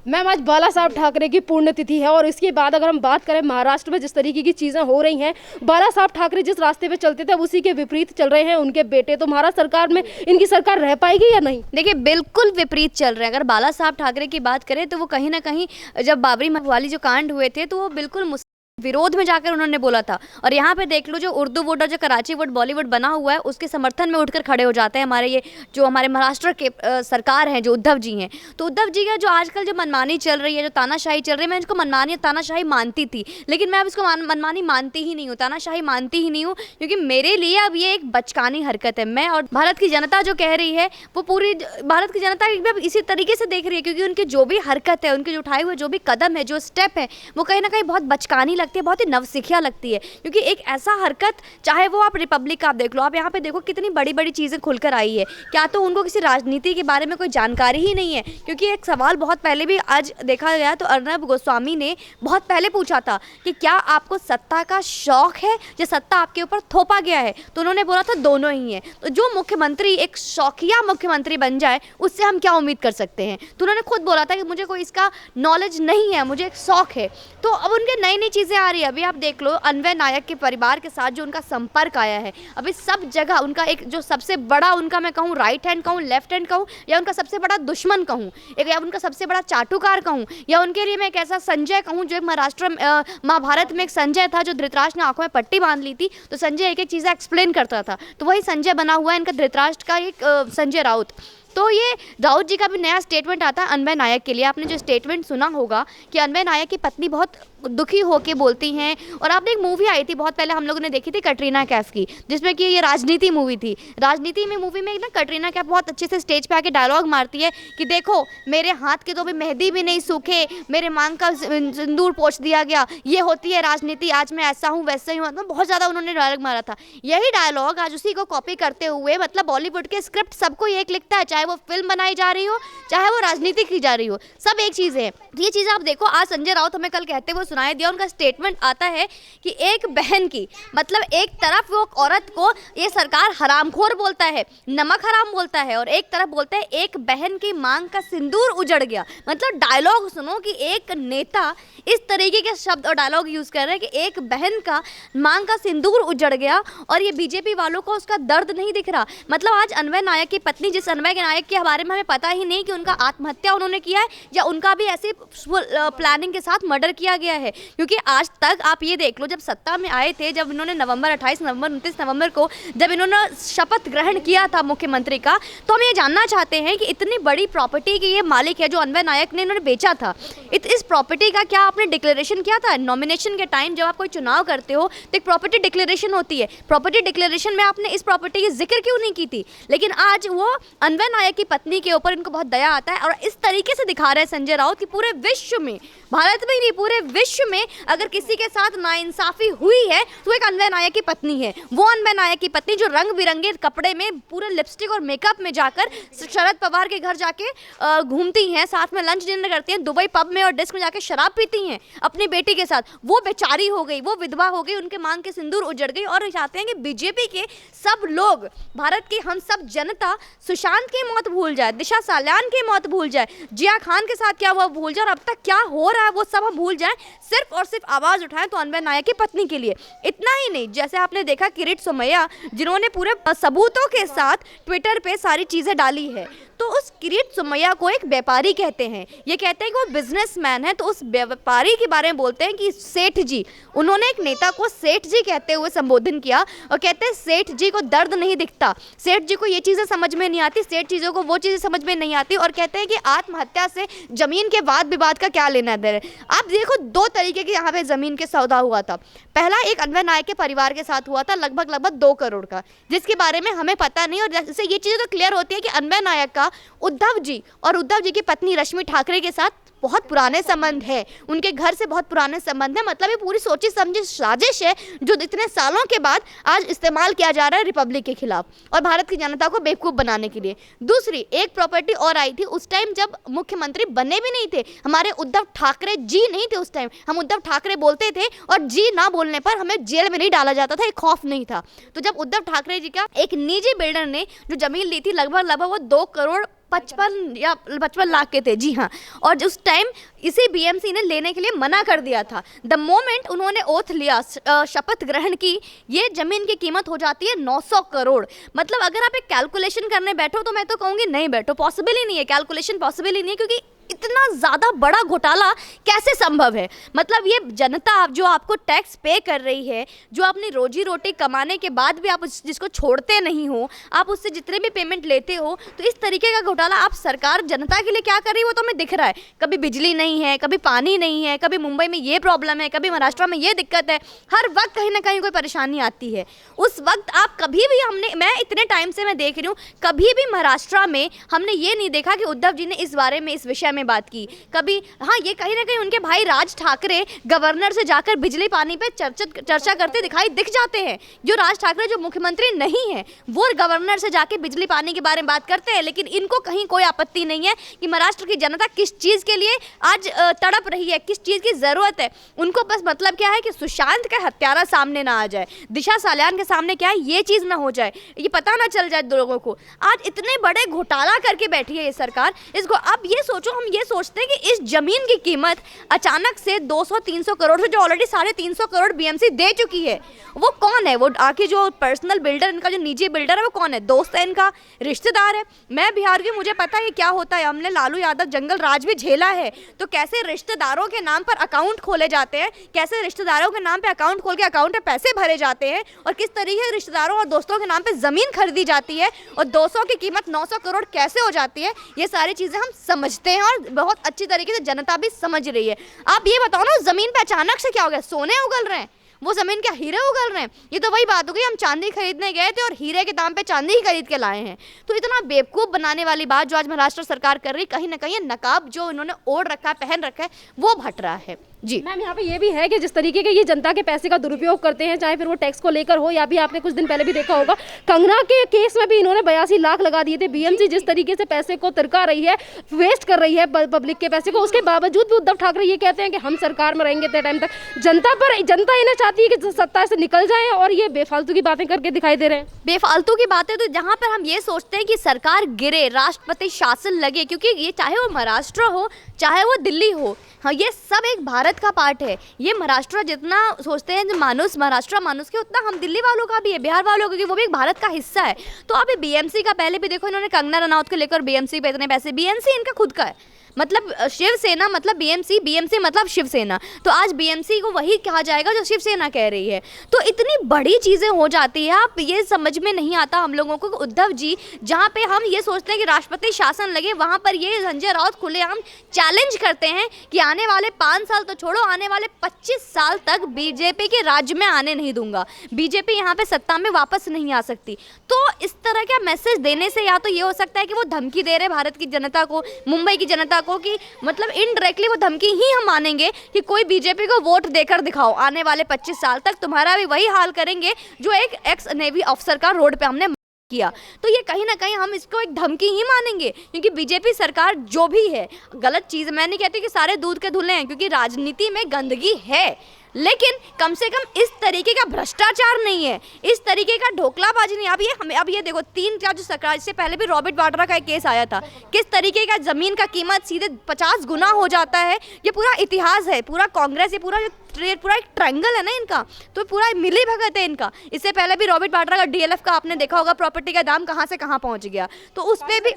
Ma'am आज बाला साहब ठाकरे की पुण्यतिथि है और इसके बाद अगर हम बात करें महाराष्ट्र में जिस तरीके की चीज़ें हो रही हैं, बाला साहब ठाकरे जिस रास्ते पे चलते थे उसी के विपरीत चल रहे हैं उनके बेटे। तो महाराष्ट्र सरकार में इनकी सरकार रह पाएगी या नहीं? देखिए बिल्कुल विपरीत चल रहे हैं। अगर बाला साहब ठाकरे की बात करें तो वो कहीं ना कहीं जब बाबरी मस्जिद जो कांड हुए थे तो वो बिल्कुल विरोध में जाकर उन्होंने बोला था। और यहाँ पे देख लो जो उर्दू वोट और जो कराची वोट बॉलीवुड बना हुआ है उसके समर्थन में उठकर खड़े हो जाते हैं हमारे ये जो हमारे महाराष्ट्र के सरकार हैं जो उद्धव जी हैं। तो उद्धव जी का जो आजकल जो मनमानी चल रही है, जो तानाशाही चल रही है, मैं इसको मनमानी तानाशाही मानती थी लेकिन मैं अब इसको मनमानी मानती ही नहीं हूँ, तानाशाही मानती ही नहीं हूँ, क्योंकि मेरे लिए अब ये एक बचकानी हरकत है। मैं और भारत की जनता जो कह रही है वो पूरी भारत की जनता अब इसी तरीके से देख रही है, क्योंकि उनकी जो भी हरकत है, उनके जो उठाए हुए जो भी कदम है, जो स्टेप है, वो कहीं ना कहीं बहुत बचकानी लगती है, बहुत ही नवसिखिया लगती है। क्योंकि एक ऐसा हरकत, चाहे वो आप रिपब्लिक का आप देख लो, आप यहाँ पे देखो कितनी बड़ी बड़ी चीज़ें खुलकर आई है। क्या तो उनको किसी राजनीति के बारे में कोई जानकारी ही नहीं है? क्योंकि एक सवाल बहुत पहले भी आज देखा गया तो अर्नब गोस्वामी ने बहुत पहले पूछा था कि क्या आपको सत्ता का शौक है या सत्ता आपके ऊपर थोपा गया है? तो उन्होंने बोला था दोनों ही है। तो जो मुख्यमंत्री एक शौकिया मुख्यमंत्री बन जाए उससे हम क्या उम्मीद कर सकते हैं? तो उन्होंने खुद बोला था कि मुझे कोई इसका नॉलेज नहीं है, मुझे एक शौक है। तो अब उनके नई नई चीज़ें आ रही है। अभी आप देख लो अन्वय नायक के परिवार के साथ जो उनका संपर्क आया है, अभी सब जगह उनका एक जो सबसे बड़ा उनका मैं कहूँ राइट हैंड कहूँ, लेफ्ट हैंड कहूँ, या उनका सबसे बड़ा दुश्मन कहूँ, एक या उनका सबसे बड़ा चाटुकार कहूँ, या उनके लिए मैं एक ऐसा संजय कहूँ जो एक महाराष्ट्र महाभारत में एक संजय था जो धृतराष्ट्र ने आंखों में पट्टी बांध ली थी तो संजय एक एक चीज़ें एक्सप्लेन करता था। तो वही संजय बना हुआ है इनका धृतराष्ट्र का एक संजय राउत। तो ये राउत जी का भी नया स्टेटमेंट आता है अन्वय नायक के लिए। आपने जो स्टेटमेंट सुना होगा कि अन्वय नायक की पत्नी बहुत दुखी होके बोलती हैं। और आपने एक मूवी आई थी बहुत पहले हम लोगों ने देखी थी कटरीना कैफ की, जिसमें कि ये राजनीति मूवी थी। राजनीति में मूवी में ना कटरीना कैफ बहुत अच्छे से स्टेज पे आके डायलॉग मारती है कि देखो मेरे हाथ के तो भी मेहंदी भी नहीं सूखे, मेरे मांग का सिंदूर पोंछ दिया गया, ये होती है राजनीति, आज मैं ऐसा हूँ वैसा ही हूँ। मतलब बहुत ज़्यादा उन्होंने डायलॉग मारा था। यही डायलॉग आज उसी को कॉपी करते हुए मतलब बॉलीवुड के स्क्रिप्ट सबको एक लिखता है, चाहे वो फिल्म बनाई जा रही हो चाहे वो राजनीति की जा रही हो, सब एक चीज़ है। ये चीज़ आप देखो आज संजय राउत हमें कल कहते हुए सुनाई दिया। उनका स्टेटमेंट आता है कि एक बहन की मतलब एक तरफ वो औरत को ये सरकार हरामखोर बोलता है, नमक हराम बोलता है, और एक तरफ बोलता है एक बहन की मांग का सिंदूर उजड़ गया। मतलब डायलॉग सुनो कि एक नेता इस तरीके के शब्द और डायलॉग यूज़ कर रहे हैं कि एक बहन का मांग का सिंदूर उजड़ गया, और ये बीजेपी वालों को उसका दर्द नहीं दिख रहा। मतलब आज अन्वय नायक की पत्नी, जिस अन्वय के नायक के बारे में हमें पता ही नहीं कि उनका आत्महत्या उन्होंने किया है या उनका भी ऐसे प्लानिंग के साथ मर्डर किया गया है। क्योंकि आज तक आप ये देख लो जब सत्ता में आए थे, जब इन्होंने नवंबर 28 नवंबर 29 नवंबर को जब इन्होंने शपथ ग्रहण किया था मुख्यमंत्री का, तो हम ये जानना चाहते हैं कि इतनी बड़ी प्रॉपर्टी के ये मालिक है जो अन्वय नायक ने इन्होंने बेचा था, इस प्रॉपर्टी का क्या आपने डिक्लेरेशन किया था? नॉमिनेशन के टाइम जब आप कोई चुनाव करते हो तो एक प्रॉपर्टी डिक्लेरेशन होती है, प्रॉपर्टी डिक्लेरेशन में आपने इस प्रॉपर्टी की जिक्र क्यों नहीं की थी? लेकिन आज वो अन्वय नायक की पत्नी के ऊपर इनको बहुत दया आता है और इस तरीके से दिखा रहे हैं संजय राउत कि पूरे विश्व में, भारत में ही नहीं पूरे विश्व में अगर किसी के साथ नाइंसाफी हुई है तो एक अन्वय नायक की पत्नी है। वो अन्वय नायक की पत्नी जो रंग बिरंगे कपड़े में पूरे लिपस्टिक और मेकअप में जाकर शरद पवार के घर जाके घूमती हैं, साथ में लंच डिनर करती हैं, दुबई पब में और डिस्क में जाके शराब पीती हैं अपनी बेटी के साथ। वो बेचारी हो गई, वो विधवा हो गई, उनके मांग के सिंदूर उजड़ गई। और चाहते हैं कि बीजेपी के सब लोग, भारत की हम सब जनता सुशांत की मौत भूल जाए, दिशा साल्यान की मौत भूल जाए, जिया खान के साथ क्या हुआ भूल जाए, और अब तक क्या हो रहा है वो सब हम भूल जाएं, सिर्फ और सिर्फ आवाज़ उठाएं तो अन्वय नायक की पत्नी के लिए। इतना ही नहीं, जैसे आपने देखा किरीट सोमैया जिन्होंने पूरे सबूतों के साथ ट्विटर पे सारी चीज़ें डाली है, तो उस किरीट सोमैया को एक व्यापारी कहते हैं। ये कहते हैं कि वो बिजनेसमैन है, तो उस व्यापारी के बारे में बोलते हैं कि सेठ जी। उन्होंने एक नेता को सेठ जी कहते हुए संबोधन किया और कहते हैं सेठ जी को दर्द नहीं दिखता, सेठ जी को ये चीज़ें समझ में नहीं आती, सेठ चीज़ों को वो चीज़ें समझ में नहीं आती, और कहते हैं कि आत्महत्या से जमीन के वाद विवाद का क्या लेना देना है। आप देखो दो तरीके के यहाँ पे जमीन के सौदा हुआ था। पहला एक अन्वय नायक के परिवार के साथ हुआ था लगभग 2 करोड़ का, जिसके बारे में हमें पता नहीं। और जैसे ये चीज़ें तो क्लियर होती है कि अन्वय नायक का उद्धव जी और उद्धव जी की पत्नी रश्मि ठाकरे के साथ बहुत पुराने संबंध है, उनके घर से बहुत पुराने संबंध है। मतलब ये पूरी सोची समझी साजिश है जो इतने सालों के बाद आज इस्तेमाल किया जा रहा है रिपब्लिक के खिलाफ और भारत की जनता को बेवकूफ़ बनाने के लिए। दूसरी एक प्रॉपर्टी और आई थी उस टाइम जब मुख्यमंत्री बने भी नहीं थे, हमारे उद्धव ठाकरे जी नहीं थे उस टाइम, हम उद्धव ठाकरे बोलते थे और जी ना बोलने पर हमें जेल में नहीं डाला जाता था, एक खौफ नहीं था। तो जब उद्धव ठाकरे जी का एक निजी बिल्डर ने जो जमीन ली थी लगभग वो 2 करोड़ 55 लाख के थे, जी हाँ। और उस टाइम इसी बीएमसी ने लेने के लिए मना कर दिया था। द मोमेंट उन्होंने ओथ लिया, शपथ ग्रहण की, ये जमीन की कीमत हो जाती है 900 करोड़। मतलब अगर आप एक कैलकुलेशन करने बैठो तो मैं तो कहूँगी नहीं बैठो, पॉसिबल ही नहीं है, कैलकुलेशन पॉसिबल ही नहीं है, क्योंकि इतना ज़्यादा बड़ा घोटाला कैसे संभव है। मतलब ये जनता जो आपको टैक्स पे कर रही है, जो अपनी रोजी रोटी कमाने के बाद भी आप जिसको छोड़ते नहीं हो, आप उससे जितने भी पेमेंट लेते हो, तो इस तरीके का घोटाला आप सरकार जनता के लिए क्या कर रही है वो तो हमें दिख रहा है। कभी बिजली नहीं है, कभी पानी नहीं है, कभी मुंबई में ये प्रॉब्लम है, कभी महाराष्ट्र में ये दिक्कत है, हर वक्त कहीं ना कहीं कोई परेशानी आती है। उस वक्त आप कभी भी मैं इतने टाइम से मैं देख रही हूँ, कभी भी महाराष्ट्र में हमने ये नहीं देखा कि उद्धव जी ने इस बारे में, इस विषय में बात की कभी। हाँ, ये कहीं ना कहीं उनके भाई राज ठाकरे गवर्नर से जाकर बिजली पानी पे चर्चा करते दिख जाते हैं। जो राज ठाकरे जो मुख्यमंत्री नहीं है, वो गवर्नर से जाके बिजली पानी के बारे में बात करते हैं, लेकिन इनको कहीं कोई आपत्ति नहीं है कि महाराष्ट्र की जनता किस चीज़ के लिए आज तड़प रही है, किस चीज़ की ज़रूरत है। उनको बस मतलब क्या है कि सुशांत का हत्यारा सामने ना आ जाए, दिशा सालियान के सामने क्या है ये चीज़ ना हो जाए, ये पता ना चल जाए लोगों को। आज इतने बड़े घोटाला करके बैठी है ये सरकार। इसको अब ये सोचो, हम ये सोचते हैं कि इस जमीन की कीमत अचानक से 200-300 करोड़ से, जो ऑलरेडी 350 करोड़ बीएमसी दे चुकी है, वो कौन है? वो आके जो पर्सनल बिल्डर, इनका जो निजी बिल्डर है, वो कौन है? दोस्त है इनका, रिश्तेदार है। मैं बिहार की, मुझे पता है क्या होता है, हमने लालू यादव जंगल राज भी झेला है। तो कैसे रिश्तेदारों के नाम पर अकाउंट खोले जाते हैं, कैसे रिश्तेदारों के नाम पे अकाउंट खोल के अकाउंट में पैसे भरे जाते हैं, और किस तरीके से रिश्तेदारों और दोस्तों के नाम पे जमीन खरीदी जाती है, और 200 की कीमत 900 करोड़ कैसे हो जाती है, ये सारी चीजें हम समझते हैं और बहुत अच्छी तरीके से जनता भी समझ रही है। आप ये बताओ ना, उस जमीन पे अचानक से क्या हो गया? सोने उगल रहे हैं, वो जमीन क्या हीरे उगल रहे हैं? ये तो वही बात हो गई, हम चांदी खरीदने गए थे और हीरे के दाम पे चांदी ही खरीद के लाए हैं। तो इतना बेवकूफ़ बनाने वाली बात जो आज महाराष्ट्र सरकार कर रही, कहीं ना कहीं नकाब जो इन्होंने ओढ़ रखा है, पहन रखा है, वो भट रहा है। जी मैम, यहाँ पे ये भी है कि जिस तरीके के ये जनता के पैसे का दुरुपयोग करते हैं, चाहे फिर वो टैक्स को लेकर हो, या भी आपने कुछ दिन पहले भी देखा होगा कंगना के केस में भी इन्होंने 82 लाख लगा दिए थे। बीएमसी जिस तरीके से पैसे को तिरका रही है, वेस्ट कर रही है पब्लिक के पैसे को, उसके बावजूद भी उद्धव ठाकरे ये कहते हैं कि हम सरकार में रहेंगे इतने टाइम तक। जनता इन्हें चाहती है कि सत्ता से निकल जाए, और ये बेफालतू की बातें करके दिखाई दे रहे हैं। बेफालतू की बातें, तो जहाँ पर हम ये सोचते हैं कि सरकार गिरे, राष्ट्रपति शासन लगे, क्योंकि ये चाहे वो महाराष्ट्र हो चाहे वो दिल्ली हो, हाँ, ये सब एक भारत का पार्ट है। ये महाराष्ट्र जितना सोचते हैं महाराष्ट्र मानुस के, उतना हम दिल्ली वालों का भी है, बिहार वालों का, वो भी एक भारत का हिस्सा है। तो आप बीएमसी का पहले भी देखो, इन्होंने कंगना रनौत को लेकर बीएमसी पे इतने पैसे, बीएमसी इनका खुद का है, मतलब शिवसेना मतलब बीएमसी मतलब शिवसेना। तो आज बीएमसी को वही कहा जाएगा जो शिवसेना कह रही है। तो इतनी बड़ी चीज़ें हो जाती है, आप ये समझ में नहीं आता हम लोगों को। उद्धव जी, जहाँ पे हम ये सोचते हैं कि राष्ट्रपति शासन लगे, वहाँ पर ये संजय राउत खुलेआम चैलेंज करते हैं कि आने वाले 5 साल तो छोड़ो, आने वाले 25 साल तक बीजेपी के राज्य में आने नहीं दूंगा, बीजेपी यहाँ पे सत्ता में वापस नहीं आ सकती। तो इस तरह का मैसेज देने से या तो ये हो सकता है कि वो धमकी दे रहे भारत की जनता को, मुंबई की जनता को, कि मतलब इनडायरेक्टली वो धमकी ही हम मानेंगे कि कोई बीजेपी को वोट देकर दिखाओ, आने वाले 25 साल तक तुम्हारा भी वही हाल करेंगे जो एक एक्स नेवी ऑफिसर का रोड पे हमने किया। तो ये कहीं ना कहीं हम इसको एक धमकी ही मानेंगे, क्योंकि बीजेपी सरकार जो भी है, गलत चीज़ मैं नहीं कहती कि सारे दूध के धुले हैं, क्योंकि राजनीति में गंदगी है, लेकिन कम से कम इस तरीके का भ्रष्टाचार नहीं है, इस तरीके का ढोकलाबाजी नहीं। अब ये देखो, 3 का जो सरकार, इससे पहले भी रॉबर्ट वाड्रा का एक केस आया था, किस तरीके का ज़मीन का कीमत सीधे 50 गुना हो जाता है। ये पूरा इतिहास है, पूरा कांग्रेस, ये पूरा एक ट्रायंगल है ना इनका, तो पूरा मिली भगत है इनका। इससे पहले भी रॉबर्ट वाड्रा का डीएलएफ का आपने देखा होगा, प्रॉपर्टी का दाम कहाँ से कहाँ पहुँच गया, तो उस पर भी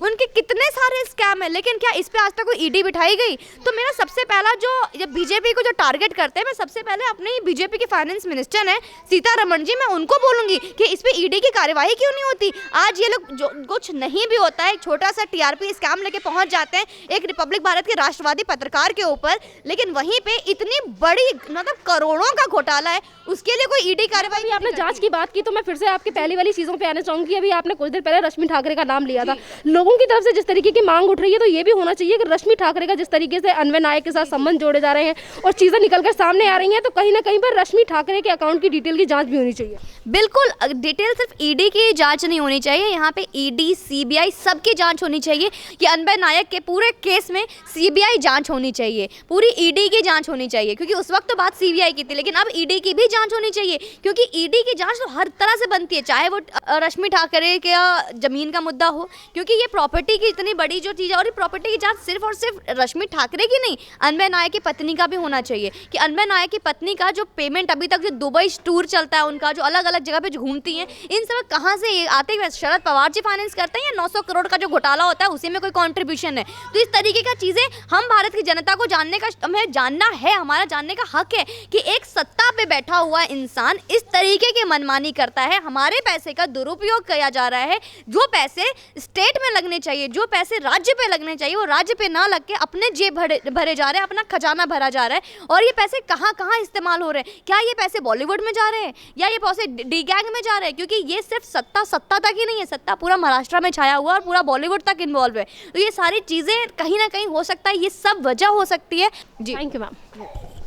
उनके कितने सारे स्कैम है, लेकिन क्या इस पे आज तक कोई ईडी बिठाई गई? तो मेरा सबसे पहला जो बीजेपी को जो टारगेट करते हैं, मैं सबसे पहले अपने बीजेपी के फाइनेंस मिनिस्टर हैं सीतारमण जी, मैं उनको बोलूंगी कि इस पे ईडी की कार्यवाही क्यों नहीं होती। आज ये लोग जो कुछ नहीं भी होता है, एक छोटा सा टीआरपी स्कैम लेके पहुंच जाते हैं एक रिपब्लिक भारत के राष्ट्रवादी पत्रकार के ऊपर, लेकिन वहीं पे इतनी बड़ी मतलब करोड़ों का घोटाला है, उसके लिए कोई ईडी कार्रवाई। आपने जांच की बात की, तो मैं फिर से आपकी पहली वाली चीज़ों पे आना चाहूँगी। अभी आपने कुछ देर पहले रश्मि ठाकरे का नाम लिया था, लोगों की तरफ से जिस तरीके की मांग उठ रही है, तो ये भी होना चाहिए कि रश्मि ठाकरे का जिस तरीके से अन्वय नायक के साथ संबंध जोड़े जा रहे हैं और चीज़ें निकल कर सामने सामने आ रही हैं, तो कहीं ना कहीं पर रश्मि ठाकरे के अकाउंट की डिटेल की जांच भी होनी चाहिए। बिल्कुल, डिटेल सिर्फ ईडी की जांच नहीं होनी चाहिए, यहाँ पे ईडी सीबीआई सबकी जांच होनी चाहिए। कि अनबय नायक के पूरे केस में सीबीआई जांच होनी चाहिए, पूरी ईडी की जांच होनी चाहिए, क्योंकि उस वक्त तो बात सीबीआई की थी, लेकिन अब ईडी की भी जांच होनी चाहिए, क्योंकि ईडी की जांच तो हर तरह से बनती है, चाहे वो रश्मि ठाकरे के जमीन का मुद्दा हो, क्योंकि ये प्रॉपर्टी की इतनी बड़ी जो चीज़ है, और ये प्रॉपर्टी की जांच सिर्फ और सिर्फ रश्मि ठाकरे की नहीं, अनबय नायक की पत्नी का भी होना चाहिए। कि अनबय नायक की पत्नी का जो पेमेंट अभी तक जो दुबई टूर चलता है उनका, जो अलग अलग जगह पे जो घूमती हैं, इन सब कहाँ से ये आते हैं? शरद पवार जी फाइनेंस करते हैं, या 900 करोड़ का जो घोटाला होता है उसी में कोई कंट्रीब्यूशन है? तो इस तरीके का चीज़ें हम भारत की जनता को जानने का, हमें जानना है, हमारा जानने का हक है कि एक सत्ता पे बैठा हुआ इंसान इस तरीके की मनमानी करता है, हमारे पैसे का दुरुपयोग किया जा रहा है, जो पैसे स्टेट में लगने चाहिए, जो पैसे राज्य पे लगने चाहिए, वो राज्य पे ना लग के अपने जेब भरे जा रहे हैं, अपना खजाना भरा जा रहा है। और ये पैसे कहाँ कहाँ इस्तेमाल हो रहे हैं? क्या ये पैसे बॉलीवुड में जा रहे हैं, या ये पैसे डी गैंग में जा रहे हैं? क्योंकि ये सिर्फ सत्ता तक ही नहीं है, सत्ता पूरा महाराष्ट्र में छाया हुआ और पूरा बॉलीवुड तक इन्वॉल्व है। तो ये सारी चीज़ें कहीं ना कहीं हो सकता है, ये सब वजह हो सकती है। जी थैंक यू मैम।